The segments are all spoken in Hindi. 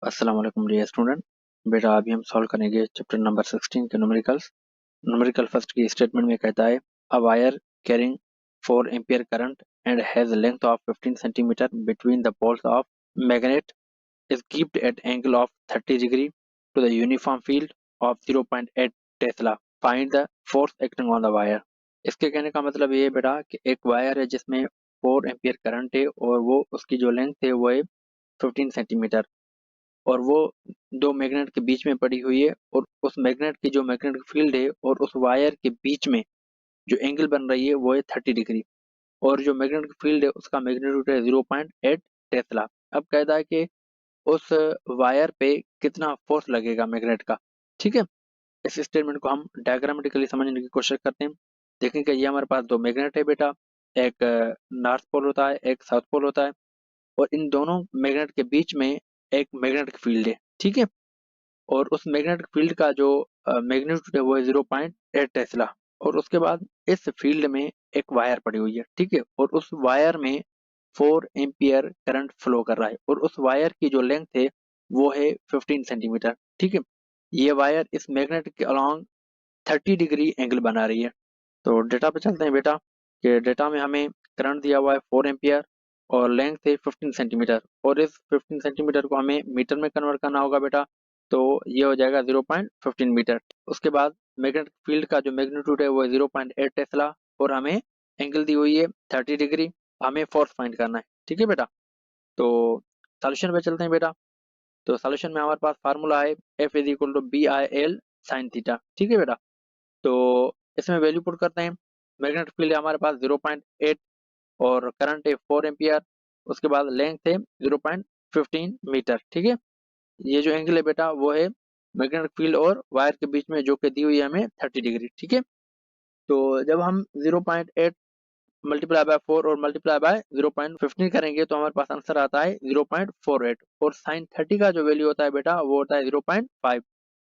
अस्सलाम वालेकुम डियर स्टूडेंट। बेटा अभी हम सॉल्व करेंगे चैप्टर नंबर 16 के न्यूमेरिकल्स। न्यूमेरिकल फर्स्ट की स्टेटमेंट में कहता है a wire carrying 4 ampere current and has length of 15 centimetre between the poles of magnet is kept at angle of 30 degree to the uniform field of 0.8 Tesla. Find the force acting on the wire. इसके कहने का मतलब ये है बेटा कि एक वायर है जिसमें 4 एम्पियर करंट है और वो उसकी जो लेंथ है वो है 15 सेंटीमीटर और वो दो मैग्नेट के बीच में पड़ी हुई है और उस मैग्नेट की जो मैग्नेटिक फील्ड है और उस वायर के बीच में जो एंगल बन रही है वो है 30 डिग्री और जो मैग्नेटिक फील्ड है उसका मैग्नीट्यूड है 0.8 टेस्ला. अब कहता है कि उस वायर पे कितना फोर्स लगेगा मैग्नेट का. ठीक है, इस स्टेटमेंट को हम डायग्रामेटिकली समझने की कोशिश करते हैं. देखें कि ये हमारे पास दो मैग्नेट है बेटा, एक नॉर्थ पोल होता है एक साउथ पोल होता है और इन दोनों मैग्नेट के बीच में एक मैग्नेटिक फील्ड है. ठीक है, और उस मैग्नेटिक फील्ड का जो मैग्नीट्यूड है वो है 0.8 टेस्ला और उसके बाद इस फील्ड में एक वायर पड़ी हुई है. ठीक है, और उस वायर में 4 एम्पियर करंट फ्लो कर रहा है और उस वायर की जो लेंथ है वो है 15 सेंटीमीटर. ठीक है, ये वायर इस मैग्नेट के अलोंग 30 डिग्री एंगल बना रही है. तो डेटा पे चलते हैं बेटा कि डेटा में हमें करंट दिया हुआ है 4 एम्पियर और लेंथ है 15 सेंटीमीटर और इस 15 सेंटीमीटर को हमें मीटर में कन्वर्ट करना होगा बेटा. तो ये हो जाएगा 0.15 मीटर. उसके बाद मैग्नेटिक फील्ड का जो मैग्नीट्यूड है वो है 0.8 टेस्ला और हमें एंगल दी हुई है 30 डिग्री. हमें फोर्स फाइंड करना है. ठीक है बेटा, तो सॉल्यूशन पे चलते हैं बेटा. तो सॉल्यूशन में हमारे पास फार्मूला है F is equal to B I L sine theta. ठीक है बेटा, तो इसमें वैल्यू पुट करते हैं. मैग्नेटिक फील्ड है हमारे पास 0.8 और करंट है 4 एम्पियर. उसके बाद लेंथ है 0.15 मीटर. ठीक है, ये जो एंगल है बेटा वो है मैग्नेटिक फील्ड और वायर के बीच में जो कि दी हुई है हमें 30 डिग्री. ठीक है, तो जब हम 0.8 मल्टीप्लाई बाय 4 और मल्टीप्लाई बाय 0.15 करेंगे तो हमारे पास आंसर आता है 0.48 और साइन 30 का जो वैल्यू होता है बेटा वो होता है 0.5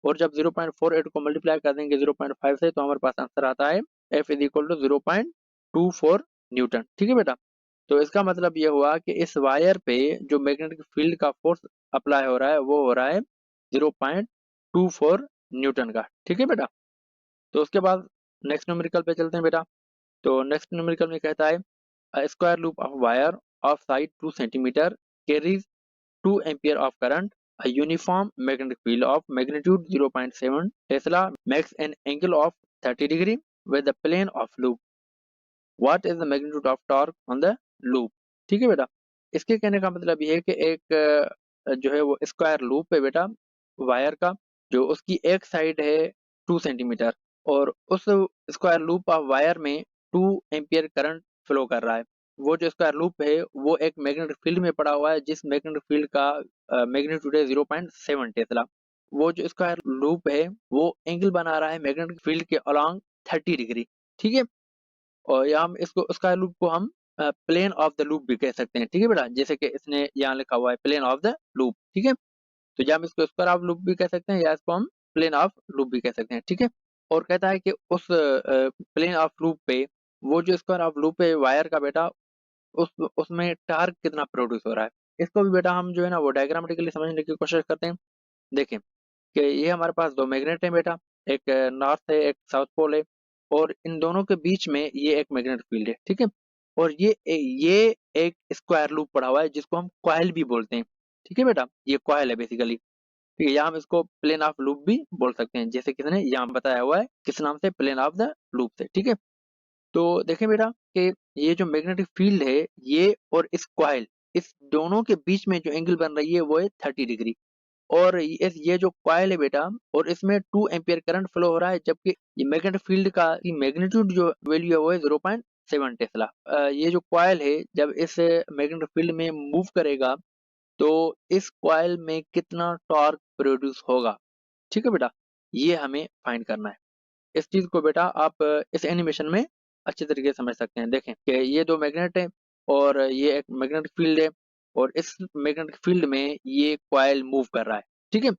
और जब 0.48 को मल्टीप्लाई कर देंगे 0.5 से तो हमारे पास आंसर आता है F is equal to 0.24 newton. ठीक है बेटा, तो इसका मतलब ये हुआ कि इस वायर पे जो मैग्नेटिक फील्ड का फोर्स अप्लाई हो रहा है वो हो रहा है 0.24 न्यूटन का. ठीक है बेटा, तो उसके बाद नेक्स्ट न्यूमेरिकल पे चलते हैं बेटा. तो नेक्स्ट न्यूमेरिकल में कहता है a square loop of wire of side 2 centimeter carries 2 ampere of current. A uniform magnetic field of magnitude 0.7 Tesla makes an angle of 30 degree with the plane of loop. What is the magnitude of torque on the loop? ठीक है बेटा, इसके कहने का मतलब ये है कि एक जो है वो स्क्वायर लूप है बेटा वायर का, जो उसकी एक साइड है 2 सेंटीमीटर और उस स्क्वायर लूप ऑफ वायर में 2 एम्पियर करंट फ्लो कर रहा है. वो जो स्क्वायर लूप है वो एक मैग्नेटिक फील्ड में पड़ा हुआ है जिस मैग्नेटिक फील्ड का मैग्नीट्यूड है 0.7 टेस्ला. वो जो स्क्वायर लूप है वो एंगल बना रहा है मैग्नेटिक फील्ड के अलोंग 30 डिग्री. ठीक है, और या हम इसको स्क्वायर लूप को हम प्लेन ऑफ द लूप भी कह सकते हैं. ठीक है बेटा, जैसे कि इसने यहाँ लिखा हुआ है प्लेन ऑफ द लूप. ठीक है, तो या हम इसको स्क्वायर ऑफ लूप भी कह सकते हैं या इसको हम प्लेन ऑफ लूप भी कह सकते हैं. ठीक है, और कहता है कि उस प्लेन ऑफ लूप पे वो जो स्क्वायर ऑफ लूप है वायर का बेटा उस उसमें टार्क कितना प्रोड्यूस हो रहा है. इसको भी बेटा हम जो है ना वो डायग्रामेटिकली समझने की कोशिश करते हैं. देखें कि ये हमारे पास दो मैग्नेट हैं बेटा, एक नॉर्थ है एक साउथ पोल है और इन दोनों के बीच में ये एक मैग्नेटिक फील्ड है. ठीक है, और ये एक स्क्वायर लूप पड़ा हुआ है जिसको हम कॉइल भी बोलते हैं. ठीक है बेटा, ये कॉइल है बेसिकली. ठीक है, यहाँ हम इसको प्लेन ऑफ लूप भी बोल सकते हैं जैसे किसने यहाँ बताया हुआ है किस नाम से, प्लेन ऑफ द लूप से. ठीक है, तो देखें बेटा कि ये जो मैग्नेटिक फील्ड है ये और इस कॉइल इस दोनों के बीच में जो एंगल बन रही है वो है 30 डिग्री और ये जो कॉइल है बेटा और इसमें 2 एम्पियर करंट फ्लो हो रहा है जबकि ये मैग्नेटिक फील्ड का मैग्नीट्यूड जो वैल्यू है वो है 0.7 टेस्ला. ये जो कॉइल है जब इस मैग्नेटिक फील्ड में मूव करेगा तो इस कॉइल में कितना टॉर्क प्रोड्यूस होगा. ठीक है बेटा, ये हमें फाइंड करना है. इस चीज को बेटा आप इस एनिमेशन में अच्छे तरीके से समझ सकते हैं. देखें कि ये दो मैग्नेट है और ये एक मैग्नेटिक फील्ड है और इस मैग्नेटिक फील्ड में ये कॉइल मूव कर रहा है. ठीक है,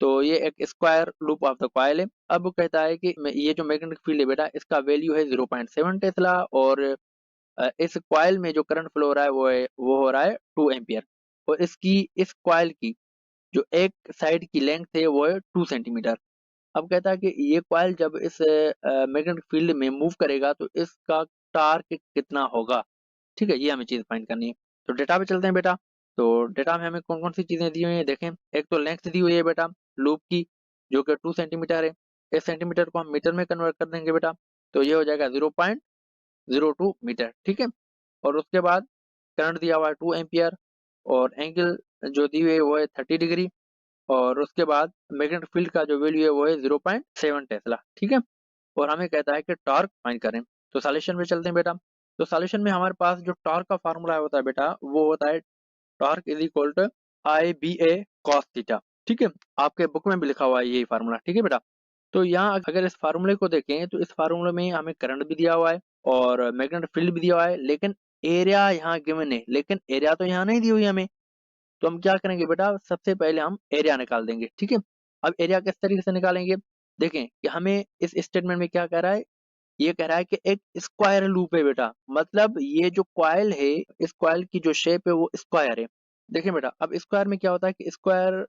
तो ये एक square loop of the coil है. अब कहता है कि ये जो मैग्नेटिक फील्ड है बेटा इसका वैल्यू है 0.7 टेस्ला और इस कॉइल में जो करंट फ्लो हो रहा है वो हो रहा है 2 एम्पियर और इसकी इस कॉइल की जो एक साइड की लेंथ है वो है 2 सेंटीमीटर। अब कहता है कि ये कॉइल जब इस मैग्नेटिक फील्ड में मूव करेगा तो इसका टार्क कितना होगा। ठीक है, ये हमें चीज फाइंड करनी है। तो डेटा पे चलते हैं बेटा। तो डेटा में हमें कौन कौन सी चीजें दी हुई है देखें। एक तो लेंथ दी हुई है बेटा लूप की, जो कि 2 सेंटीमीटर है। 1 सेंटीमीटर को हम मीटर में कन्वर्ट कर देंगे बेटा, तो ये हो जाएगा 0.02 मीटर। ठीक है, और उसके बाद करंट दिया हुआ है 2 एम्पियर, और एंगल जो दी हुई है वो है 30 डिग्री, और उसके बाद मैग्नेटिक फील्ड का जो वैल्यू है वो है 0.7 टेस्ला। ठीक है, और हमें कहता है कि टॉर्क फाइंड करें। तो सॉल्यूशन में चलते हैं बेटा। तो सॉल्यूशन में हमारे पास जो टॉर्क का फार्मूला होता है बेटा, वो होता है torque is equal to I B A cos theta. ठीक है, आपके बुक में भी लिखा हुआ है यही फार्मूला। ठीक है बेटा, तो यहाँ अगर इस फार्मूले को देखें तो इस फार्मूले में हमें करंट भी दिया हुआ है और मैग्नेटिक फील्ड भी दिया हुआ है, लेकिन एरिया यहाँ गिवन है, लेकिन एरिया तो यहाँ नहीं दी हुई हमें। तो हम क्या करेंगे बेटा, सबसे पहले हम एरिया निकाल देंगे। ठीक है, अब एरिया किस तरीके से निकालेंगे, देखें कि हमें इस स्टेटमेंट में क्या कह रहा है। ये कह रहा है कि एक स्क्वायर लूप है बेटा, मतलब ये जो कॉइल है, इस कॉइल की जो शेप है वो स्क्वायर है। देखिए बेटा, अब स्क्वायर में क्या होता है कि स्क्वायर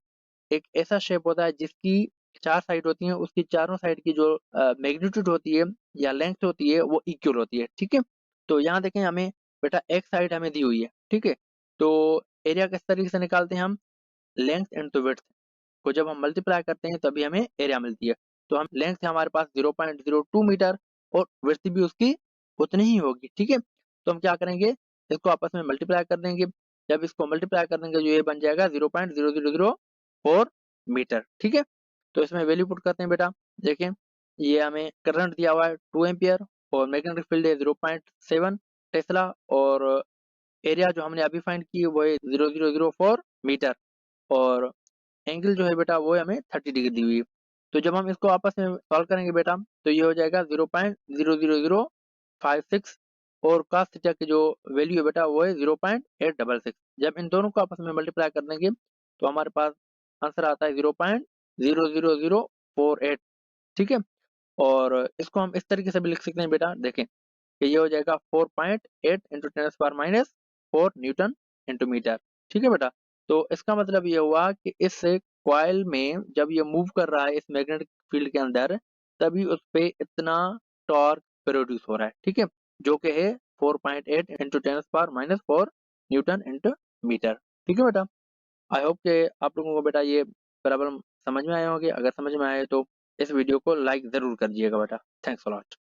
एक ऐसा शेप होता है जिसकी 4 साइड होती हैं, उसकी चारों साइड की जो मैग्नीट्यूड होती है या लेंथ होती है वो इक्वल होती है। ठीक है, तो यहाँ देखें हमें बेटा एक साइड हमें दी हुई है। ठीक है, तो एरिया किस तरीके से निकालते हैं हम, लेंथ इनटू विड्थ को जब हम मल्टीप्लाई करते हैं तभी हमें एरिया मिलती है। तो हम लेंथ है हमारे पास 0.02 मीटर और विड्थ भी उसकी उतनी ही होगी। ठीक है, तो हम क्या करेंगे, इसको आपस में मल्टीप्लाई कर देंगे। जब इसको मल्टीप्लाई कर देंगे जो ये बन जाएगा 0.0004 मीटर। ठीक है, तो इसमें वैल्यू पुट करते हैं बेटा। देखें, ये हमें करंट दिया हुआ है 2 एम्पियर और मैग्नेटिक फील्ड है 0.7 टेस्ला, और एरिया जो हमने अभी फाइंड की वो है 0004 मीटर, और एंगल जो है बेटा वो हमें 30 डिग्री दी हुई है। तो जब हम इसको आपस में सॉल्व करेंगे बेटा तो ये हो जाएगा 0.00056, और cos थीटा की जो वैल्यू है बेटा वो है 0.866। जब इन दोनों को आपस में मल्टीप्लाई कर देंगे तो हमारे पास आंसर आता है 0.00048। ठीक है, और इसको हम इस तरीके से भी लिख सकते हैं बेटा, देखें कि ये हो जाएगा 4.8 इंटू 10⁻⁻⁴ न्यूटन इंटू मीटर। ठीक है बेटा, तो इसका मतलब ये हुआ कि इस कॉइल में जब ये मूव कर रहा है इस मैग्नेटिक फील्ड के अंदर, तभी उस पे इतना टॉर्क प्रोड्यूस हो रहा है। ठीक है, जो कि है 4.8 इंटू 10⁻⁻⁴ न्यूटन इंटू मीटर। ठीक है बेटा, आई होप कि आप लोगों को बेटा ये प्रॉब्लम समझ में आए होंगे। अगर समझ में आए तो इस वीडियो को लाइक जरूर कर दीजिएगा बेटा। Thanks a lot.